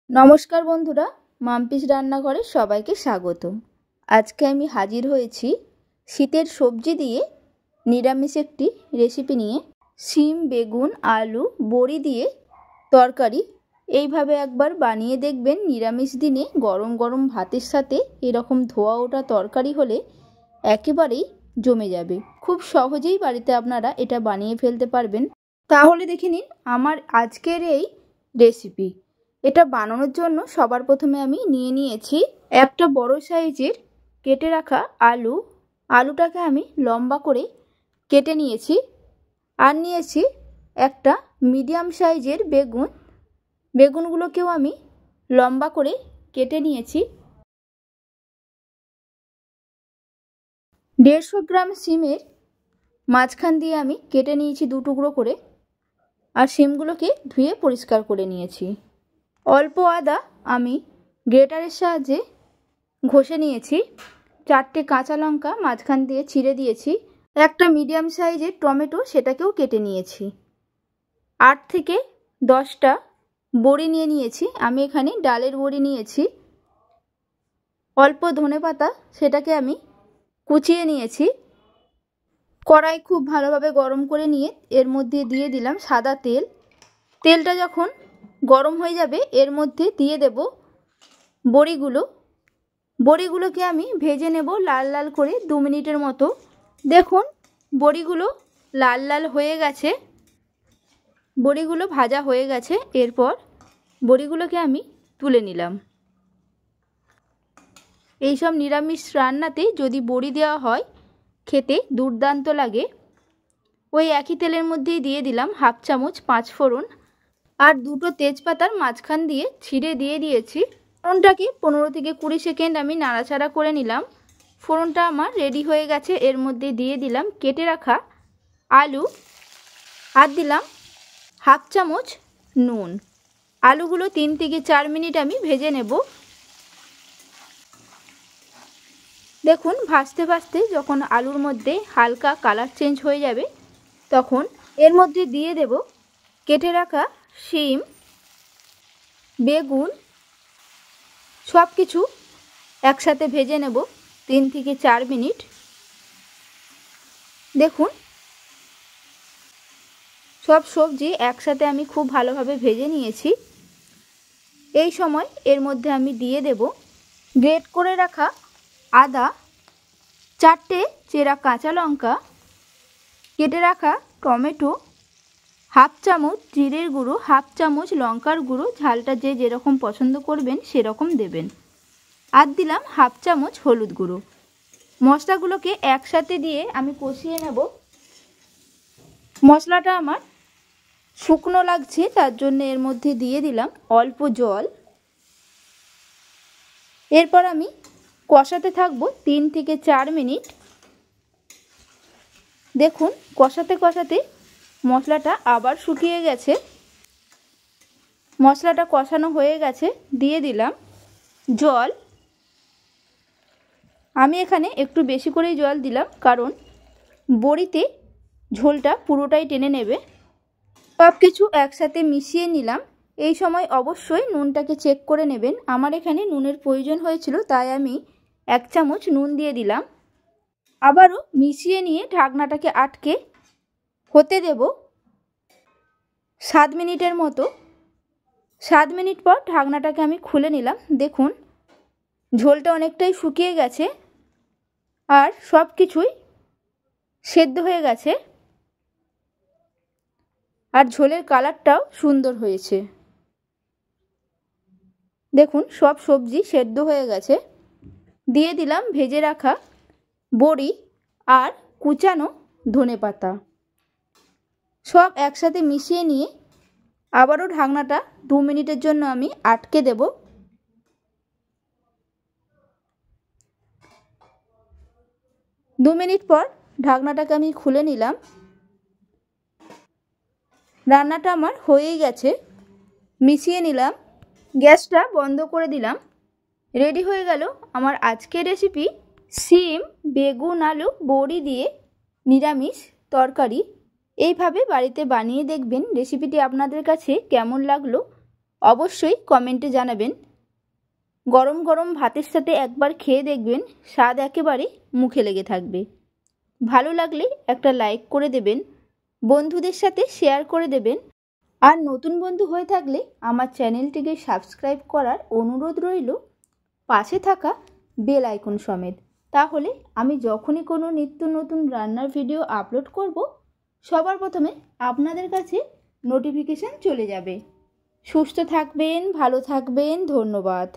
নমস্কার বন্ধুরা, মাম্পিস রান্নাঘরে সবাইকে স্বাগত। আজকে আমি হাজির হয়েছি শীতের সবজি দিয়ে নিরামিষ একটি রেসিপি নিয়ে। শিম, বেগুন, আলু, বড়ি দিয়ে তরকারি। এইভাবে একবার বানিয়ে দেখবেন। নিরামিষ দিনে গরম গরম ভাতের সাথে এরকম ধোয়া ওঠা তরকারি হলে একেবারেই জমে যাবে। খুব সহজেই বাড়িতে আপনারা এটা বানিয়ে ফেলতে পারবেন। তাহলে দেখে নিন আমার আজকের এই রেসিপি। এটা বানানোর জন্য সবার প্রথমে আমি নিয়ে নিয়েছি একটা বড় সাইজের কেটে রাখা আলু। আলুটাকে আমি লম্বা করে কেটে নিয়েছি। আর নিয়েছি একটা মিডিয়াম সাইজের বেগুন। বেগুনগুলোকেও আমি লম্বা করে কেটে নিয়েছি। 150 গ্রাম শিমের মাঝখান দিয়ে আমি কেটে নিয়েছি 2 টুকরো করে। আর শিমগুলোকে ধুয়ে পরিষ্কার করে নিয়েছি। অল্প আদা আমি গ্রেটারের সাহায্যে ঘষে নিয়েছি। 4টে কাঁচা লঙ্কা মাঝখান দিয়ে ছিঁড়ে দিয়েছি। একটা মিডিয়াম সাইজের টমেটো, সেটাকেও কেটে নিয়েছি। 8 থেকে 10টা বড়ি নিয়ে নিয়েছি। আমি এখানে ডালের বড়ি নিয়েছি। অল্প ধনেপাতা, সেটাকে আমি কুচিয়ে নিয়েছি। কড়াই খুব ভালোভাবে গরম করে নিয়ে এর মধ্যে দিয়ে দিলাম সাদা তেল। তেলটা যখন গরম হয়ে যাবে এর মধ্যে দিয়ে দেব বড়িগুলো। বড়িগুলোকে আমি ভেজে নেব লাল লাল করে 2 মিনিটের মতো। দেখুন বড়িগুলো লাল লাল হয়ে গেছে। বড়িগুলো ভাজা হয়ে গেছে। এরপর বড়িগুলোকে আমি তুলে নিলাম। এইসব নিরামিষ রান্নাতে যদি বড়ি দেওয়া হয় খেতে দুর্দান্ত লাগে। ওই একই তেলের মধ্যেই দিয়ে দিলাম 1/2 চামচ 5 ফোড়ন আর 2টো তেজপাতার মাঝখান দিয়ে ছিঁড়ে দিয়ে দিয়েছি। ফোড়নটাকে 15 থেকে 20 সেকেন্ড আমি নাড়াচাড়া করে নিলাম। ফোড়নটা আমার রেডি হয়ে গেছে। এর মধ্যে দিয়ে দিলাম কেটে রাখা আলু আর দিলাম 1/2 চামচ নুন। আলুগুলো 3 থেকে 4 মিনিট আমি ভেজে নেব। দেখুন ভাজতে ভাজতে যখন আলুর মধ্যে হালকা কালার চেঞ্জ হয়ে যাবে তখন এর মধ্যে দিয়ে দেব কেটে রাখা শিম, বেগুন। সব কিছু একসাথে ভেজে নেব 3 থেকে 4 মিনিট। দেখুন সব সবজি একসাথে আমি খুব ভালোভাবে ভেজে নিয়েছি। এই সময় এর মধ্যে আমি দিয়ে দেব গ্রেট করে রাখা আদা, 4টে চেরা কাঁচা লঙ্কা, কেটে রাখা টমেটো, 1/2 চামচ জিরের গুঁড়ো, 1/2 চামচ লঙ্কার গুঁড়ো। ঝালটা যে যেরকম পছন্দ করবেন সেরকম দেবেন। আর দিলাম 1/2 চামচ হলুদ গুঁড়ো। মশলাগুলোকে একসাথে দিয়ে আমি কষিয়ে নেব। মশলাটা আমার শুকনো লাগছে, তার জন্য এর মধ্যে দিয়ে দিলাম অল্প জল। এরপর আমি কষাতে থাকবো 3 থেকে 4 মিনিট। দেখুন কষাতে কষাতে মশলাটা আবার শুকিয়ে গেছে। মশলাটা কষানো হয়ে গেছে। দিয়ে দিলাম জল। আমি এখানে একটু বেশি করেই জল দিলাম, কারণ বড়িতে ঝোলটা পুরোটাই টেনে নেবে। সব কিছু একসাথে মিশিয়ে নিলাম। এই সময় অবশ্যই নুনটাকে চেক করে নেবেন। আমার এখানে নুনের প্রয়োজন হয়েছিল, তাই আমি 1 চামচ নুন দিয়ে দিলাম। আবারও মিশিয়ে নিয়ে ঢাকনাটাকে আটকে হতে দেব 7 মিনিটের মতো। 7 মিনিট পর ঢাকনাটাকে আমি খুলে নিলাম। দেখুন ঝোলটা অনেকটাই শুকিয়ে গেছে আর সব কিছুই সেদ্ধ হয়ে গেছে। আর ঝোলের কালারটাও সুন্দর হয়েছে। দেখুন সব সবজি সেদ্ধ হয়ে গেছে। দিয়ে দিলাম ভেজে রাখা বড়ি আর কুচানো ধনেপাতা। সব একসাথে মিশিয়ে নিয়ে আবারও ঢাকনাটা 2 মিনিটের জন্য আমি আটকে দেব। 2 মিনিট পর ঢাকনাটাকে আমি খুলে নিলাম। রান্নাটা আমার হয়েই গেছে। মিশিয়ে নিলাম। গ্যাসটা বন্ধ করে দিলাম। রেডি হয়ে গেল আমার আজকের রেসিপি শিম, বেগুন, আলু, বড়ি দিয়ে নিরামিষ তরকারি। এইভাবে বাড়িতে বানিয়ে দেখবেন। রেসিপিটি আপনাদের কাছে কেমন লাগলো অবশ্যই কমেন্টে জানাবেন। গরম গরম ভাতের সাথে একবার খেয়ে দেখবেন, স্বাদ একেবারে মুখে লেগে থাকবে। ভালো লাগলে একটা লাইক করে দেবেন, বন্ধুদের সাথে শেয়ার করে দেবেন, আর নতুন বন্ধু হয়ে থাকলে আমার চ্যানেলটিকে সাবস্ক্রাইব করার অনুরোধ রইল, পাশে থাকা বেল আইকন সমেত। তাহলে আমি যখনই কোনো নিত্য নতুন রান্নার ভিডিও আপলোড করব, সবার প্রথমে আপনাদের কাছে নোটিফিকেশান চলে যাবে। সুস্থ থাকবেন, ভালো থাকবেন, ধন্যবাদ।